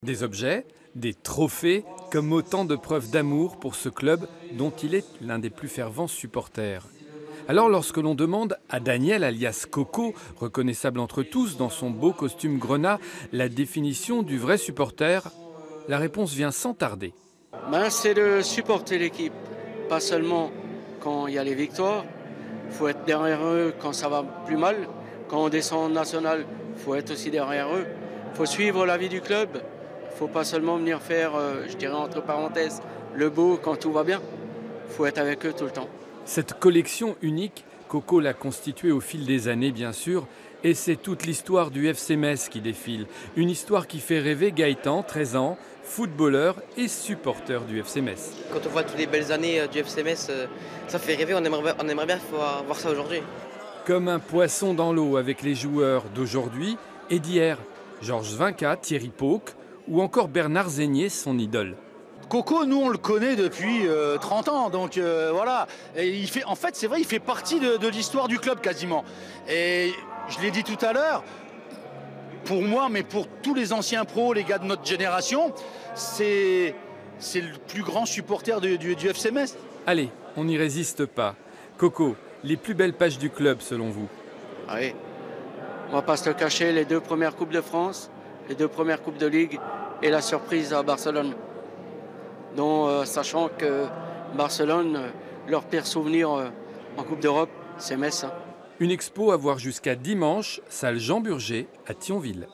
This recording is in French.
Des objets, des trophées, comme autant de preuves d'amour pour ce club dont il est l'un des plus fervents supporters. Alors lorsque l'on demande à Daniel alias Coco, reconnaissable entre tous dans son beau costume grenat, la définition du vrai supporter, la réponse vient sans tarder. C'est de supporter l'équipe, pas seulement quand il y a les victoires. Il faut être derrière eux quand ça va plus mal. Quand on descend en national, il faut être aussi derrière eux. Il faut suivre la vie du club. Il ne faut pas seulement venir faire, je dirais entre parenthèses, le beau quand tout va bien. Il faut être avec eux tout le temps. Cette collection unique, Coco l'a constituée au fil des années bien sûr, et c'est toute l'histoire du FC Metz qui défile. Une histoire qui fait rêver Gaëtan, 13 ans, footballeur et supporter du FC Metz. Quand on voit toutes les belles années du FC Metz, ça fait rêver, on aimerait bien voir ça aujourd'hui. Comme un poisson dans l'eau avec les joueurs d'aujourd'hui et d'hier, Georges Vinca, Thierry Pauque ou encore Bernard Zégnier, son idole. Coco, nous on le connaît depuis 30 ans, donc voilà. Et en fait, c'est vrai, il fait partie de l'histoire du club quasiment. Et je l'ai dit tout à l'heure, pour moi, mais pour tous les anciens pros, les gars de notre génération, c'est le plus grand supporter du FC Metz. Allez, on n'y résiste pas. Coco, les plus belles pages du club selon vous? Oui, on va pas se le cacher, les 2 premières Coupes de France, les 2 premières Coupes de Ligue et la surprise à Barcelone. Donc, sachant que Barcelone, leur pire souvenir en Coupe d'Europe, c'est Metz. Une expo à voir jusqu'à dimanche, salle Jean Burger à Thionville.